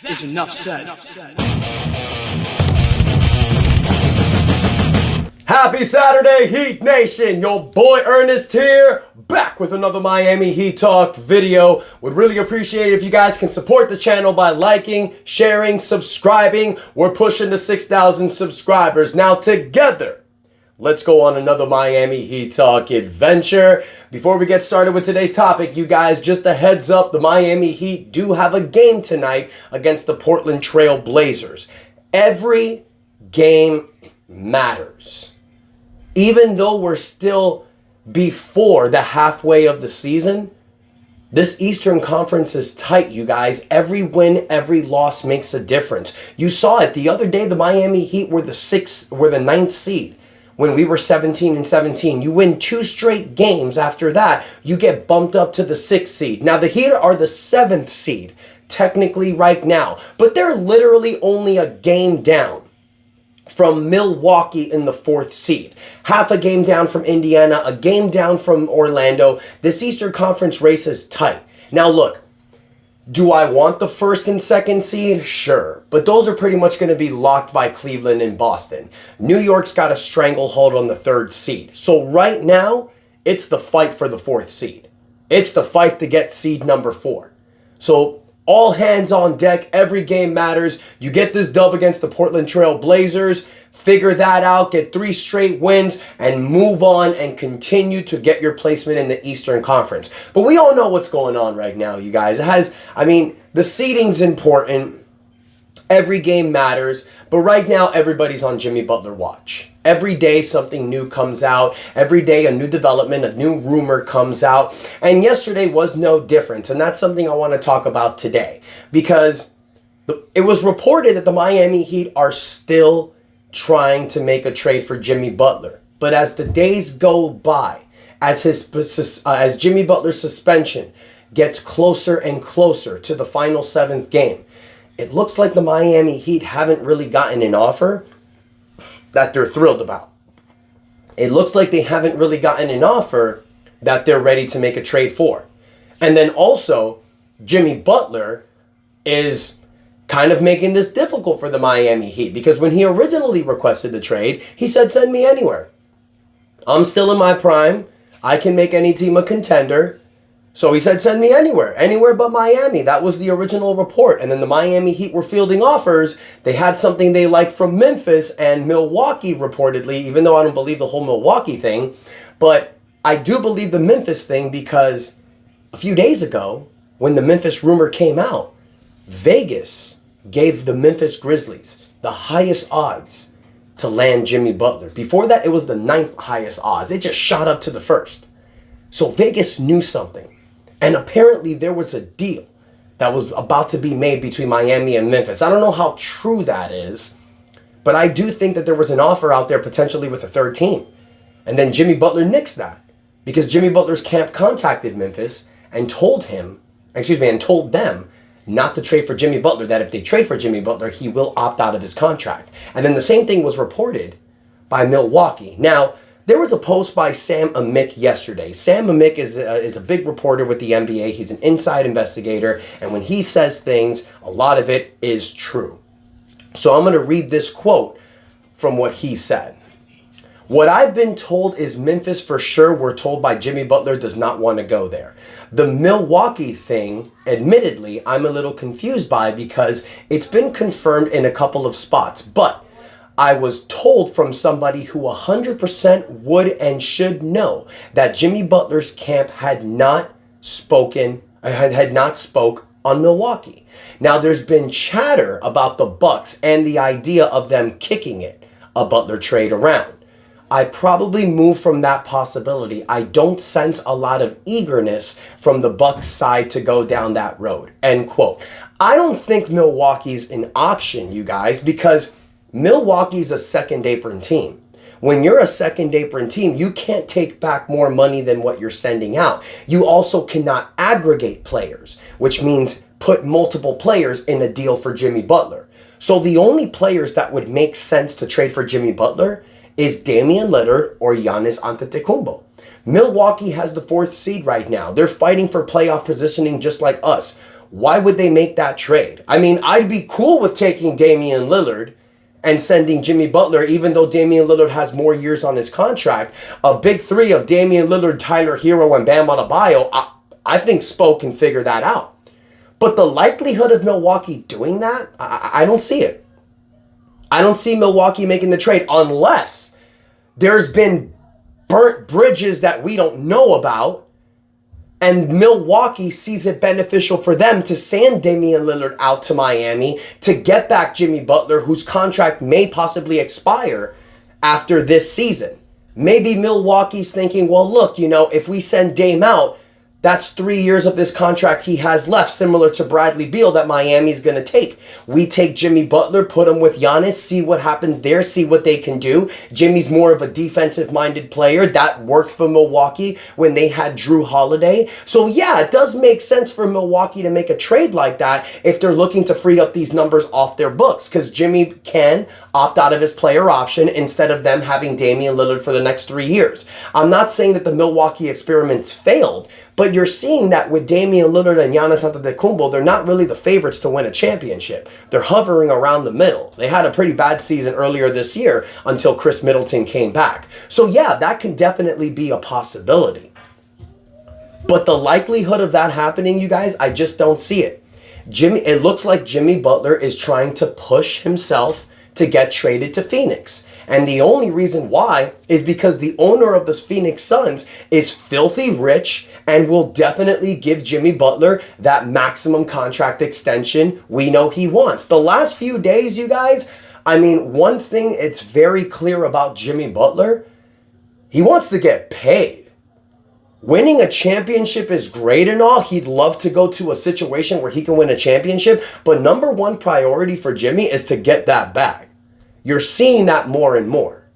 is enough said. Happy Saturday, Heat Nation! Your boy Ernest here, back with another Miami Heat Talk video. Would really appreciate it if you guys can support the channel by liking, sharing, subscribing. We're pushing to 6,000 subscribers. Now together, let's go on another Miami Heat Talk adventure. Before we get started with today's topic, you guys, just a heads up, the Miami Heat do have a game tonight against the Portland Trail Blazers. Every game matters. Even though we're still before the halfway of the season, this Eastern Conference is tight, you guys. Every win, every loss makes a difference. You saw it the other day. The Miami Heat were the ninth seed when we were 17-17. You win 2 straight games after that, you get bumped up to the 6th seed. Now the Heat are the 7th seed technically right now, but they're literally only a game down from Milwaukee in the 4th seed. Half a game down from Indiana, a game down from Orlando. This Eastern Conference race is tight. Now look, do I want the 1st and 2nd seed? Sure. But those are pretty much going to be locked by Cleveland and Boston. New York's got a stranglehold on the 3rd seed. So right now, it's the fight for the 4th seed. It's the fight to get seed number 4. So all hands on deck. Every game matters. You get this dub against the Portland Trail Blazers. Figure that out. Get 3 straight wins and move on and continue to get your placement in the Eastern Conference. But we all know what's going on right now, you guys. The seeding's important. Every game matters. But right now, everybody's on Jimmy Butler watch. Every day something new comes out. Every day a new development, a new rumor comes out. And yesterday was no different. And that's something I want to talk about today. Because it was reported that the Miami Heat are still trying to make a trade for Jimmy Butler. But as the days go by, as Jimmy Butler's suspension gets closer and closer to the final 7th game, it looks like the Miami Heat haven't really gotten an offer that they're thrilled about. It looks like they haven't really gotten an offer that they're ready to make a trade for. And then also, Jimmy Butler is kind of making this difficult for the Miami Heat, because when he originally requested the trade, he said, send me anywhere. I'm still in my prime. I can make any team a contender. So he said, send me anywhere but Miami. That was the original report. And then the Miami Heat were fielding offers. They had something they liked from Memphis and Milwaukee reportedly, even though I don't believe the whole Milwaukee thing. But I do believe the Memphis thing, because a few days ago, when the Memphis rumor came out, Vegas gave the Memphis Grizzlies the highest odds to land Jimmy Butler. Before that, it was the 9th highest odds. It just shot up to the 1st. So Vegas knew something. And apparently there was a deal that was about to be made between Miami and Memphis. I don't know how true that is, but I do think that there was an offer out there potentially with a 3rd team. And then Jimmy Butler nixed that, because Jimmy Butler's camp contacted Memphis and told them not to trade for Jimmy Butler, that if they trade for Jimmy Butler, he will opt out of his contract. And then the same thing was reported by Milwaukee. Now, there was a post by Sam Amick yesterday. Sam Amick is a big reporter with the NBA. He's an inside investigator. And when he says things, a lot of it is true. So I'm going to read this quote from what he said. What I've been told is Memphis for sure, we're told by Jimmy Butler, does not want to go there. The Milwaukee thing, admittedly, I'm a little confused by, because it's been confirmed in a couple of spots. But I was told from somebody who 100% would and should know that Jimmy Butler's camp had not spoke on Milwaukee. Now, there's been chatter about the Bucks and the idea of them kicking a Butler trade around. I probably move from that possibility. I don't sense a lot of eagerness from the Bucks side to go down that road. End quote. I don't think Milwaukee's an option, you guys, because Milwaukee's a second apron team. When you're a second apron team, you can't take back more money than what you're sending out. You also cannot aggregate players, which means put multiple players in a deal for Jimmy Butler. So the only players that would make sense to trade for Jimmy Butler is Damian Lillard or Giannis Antetokounmpo. Milwaukee has the 4th seed right now. They're fighting for playoff positioning just like us. why would they make that trade? I mean, I'd be cool with taking Damian Lillard and sending Jimmy Butler, even though Damian Lillard has more years on his contract. A big three of Damian Lillard, Tyler Hero, and Bam Adebayo, I think Spo can figure that out. But the likelihood of Milwaukee doing that, I don't see it. I don't see Milwaukee making the trade unless there's been burnt bridges that we don't know about, and Milwaukee sees it beneficial for them to send Damian Lillard out to Miami to get back Jimmy Butler, whose contract may possibly expire after this season. Maybe Milwaukee's thinking, well, look, if we send Dame out, that's 3 years of this contract he has left, similar to Bradley Beal that Miami's going to take. We take Jimmy Butler, put him with Giannis, see what happens there, see what they can do. Jimmy's more of a defensive-minded player. That works for Milwaukee when they had Drew Holiday. So yeah, it does make sense for Milwaukee to make a trade like that if they're looking to free up these numbers off their books, because Jimmy can opt out of his player option instead of them having Damian Lillard for the next 3 years. I'm not saying that the Milwaukee experiments failed, but you're seeing that with Damian Lillard and Giannis Antetokounmpo, they're not really the favorites to win a championship. They're hovering around the middle. They had a pretty bad season earlier this year until Chris Middleton came back. So yeah, that can definitely be a possibility. But the likelihood of that happening, you guys, I just don't see it. It looks like Jimmy Butler is trying to push himself to get traded to Phoenix. And the only reason why is because the owner of the Phoenix Suns is filthy rich and will definitely give Jimmy Butler that maximum contract extension we know he wants. The last few days, you guys, I mean, one thing it's very clear about Jimmy Butler, he wants to get paid. Winning a championship is great and all. He'd love to go to a situation where he can win a championship, but number one priority for Jimmy is to get that bag. You're seeing that more and more.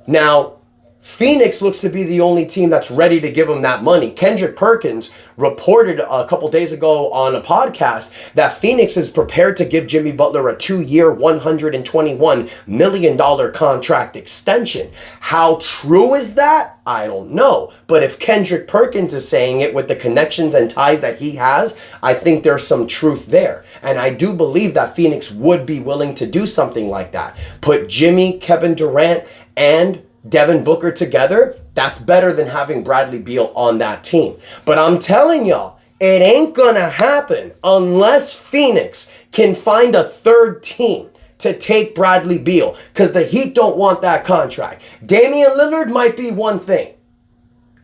Now, Phoenix looks to be the only team that's ready to give him that money. Kendrick Perkins reported a couple days ago on a podcast that Phoenix is prepared to give Jimmy Butler a 2-year, $121 million contract extension. How true is that? I don't know. But if Kendrick Perkins is saying it with the connections and ties that he has, I think there's some truth there. And I do believe that Phoenix would be willing to do something like that. Put Jimmy, Kevin Durant, and Devin Booker together, that's better than having Bradley Beal on that team. But I'm telling y'all, it ain't gonna happen unless Phoenix can find a third team to take Bradley Beal, because the Heat don't want that contract. Damian Lillard might be one thing.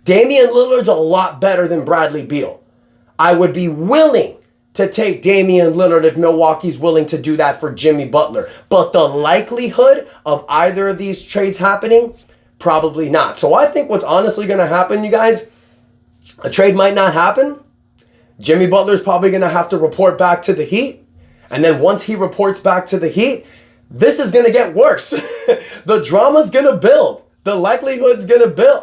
Damian Lillard's a lot better than Bradley Beal. I would be willing to take Damian Lillard if Milwaukee's willing to do that for Jimmy Butler. But the likelihood of either of these trades happening, probably not. So I think what's honestly going to happen, you guys, a trade might not happen. Jimmy Butler's probably going to have to report back to the Heat. And then once he reports back to the Heat, this is going to get worse. The drama's going to build. The likelihood's going to build.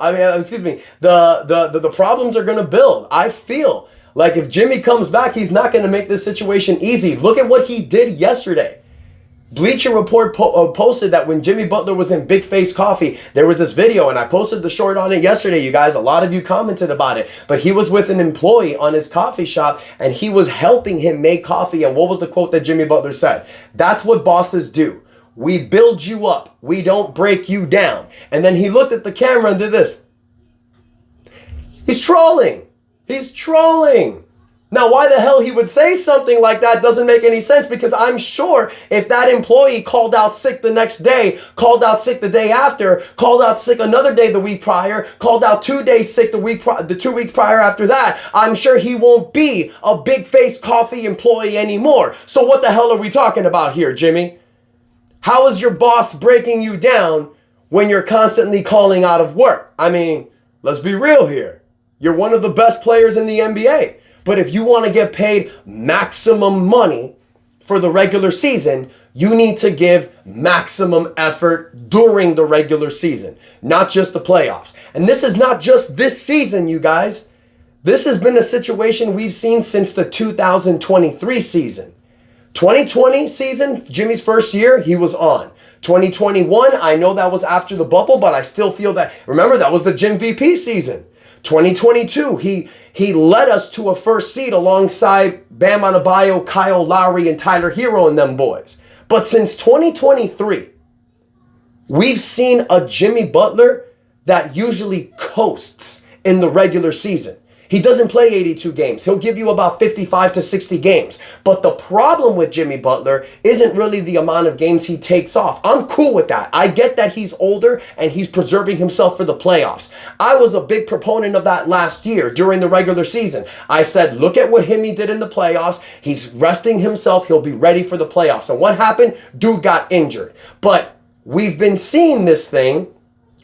The problems are going to build. I feel like if Jimmy comes back, he's not going to make this situation easy. Look at what he did yesterday. Bleacher Report posted that when Jimmy Butler was in Big Face Coffee, there was this video, and I posted the short on it yesterday, you guys. A lot of you commented about it. But he was with an employee on his coffee shop, and he was helping him make coffee. And what was the quote that Jimmy Butler said? That's what bosses do. We build you up. We don't break you down. And then he looked at the camera and did this. He's trolling. He's trolling. Now, why the hell he would say something like that doesn't make any sense, because I'm sure if that employee called out sick the next day, called out sick the day after, called out sick another day the week prior, called out 2 days sick the 2 weeks prior after that, I'm sure he won't be a Big Face Coffee employee anymore. So what the hell are we talking about here, Jimmy? How is your boss breaking you down when you're constantly calling out of work? I mean, let's be real here. You're one of the best players in the NBA. But if you want to get paid maximum money for the regular season, you need to give maximum effort during the regular season, not just the playoffs. And this is not just this season, you guys. This has been a situation we've seen since the 2023 season. 2020 season, Jimmy's first year, he was on. 2021, I know that was after the bubble, but I still feel that, remember, that was the Jim VP season. 2022, he led us to a first seed alongside Bam Adebayo, Kyle Lowry, and Tyler Hero and them boys. But since 2023, we've seen a Jimmy Butler that usually coasts in the regular season. He doesn't play 82 games. He'll give you about 55 to 60 games. But the problem with Jimmy Butler isn't really the amount of games he takes off. I'm cool with that. I get that he's older and he's preserving himself for the playoffs. I was a big proponent of that last year during the regular season. I said, look at what he did in the playoffs. He's resting himself. He'll be ready for the playoffs. And what happened? Dude got injured. But we've been seeing this thing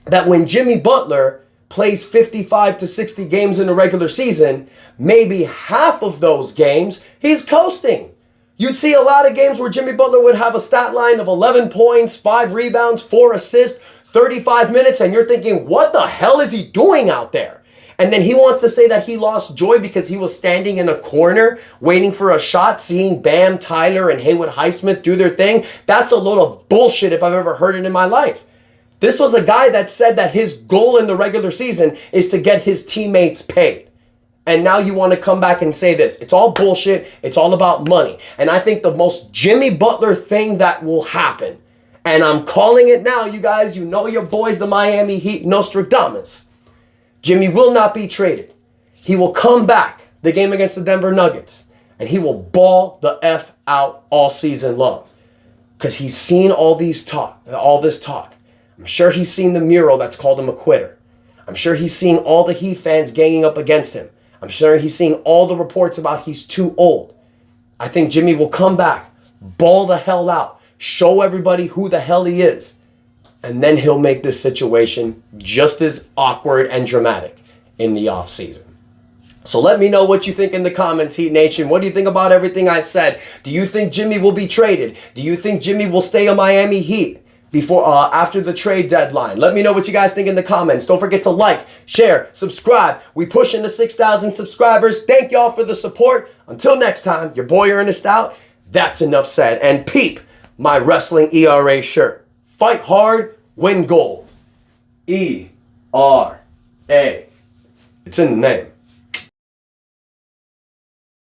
that when Jimmy Butler plays 55 to 60 games in the regular season, maybe half of those games, he's coasting. You'd see a lot of games where Jimmy Butler would have a stat line of 11 points, 5 rebounds, 4 assists, 35 minutes, and you're thinking, what the hell is he doing out there? And then he wants to say that he lost joy because he was standing in a corner waiting for a shot, seeing Bam, Tyler, and Haywood Highsmith do their thing. That's a load of bullshit if I've ever heard it in my life. This was a guy that said that his goal in the regular season is to get his teammates paid. And now you want to come back and say this. It's all bullshit. It's all about money. And I think the most Jimmy Butler thing that will happen, and I'm calling it now, you guys, you know your boys, the Miami Heat, Nostradamus. Jimmy will not be traded. He will come back the game against the Denver Nuggets, and he will ball the F out all season long. Because he's seen all this talk. I'm sure he's seen the mural that's called him a quitter. I'm sure he's seen all the Heat fans ganging up against him. I'm sure he's seen all the reports about he's too old. I think Jimmy will come back, ball the hell out, show everybody who the hell he is, and then he'll make this situation just as awkward and dramatic in the offseason. So let me know what you think in the comments, Heat Nation. What do you think about everything I said? Do you think Jimmy will be traded? Do you think Jimmy will stay a Miami Heat after the trade deadline? Let me know what you guys think in the comments. Don't forget to like, share, subscribe. We pushing to 6,000 subscribers. Thank y'all for the support. Until next time, your boy Ernest out. That's enough said. And peep my wrestling ERA shirt. Fight hard, win gold. ERA. It's in the name.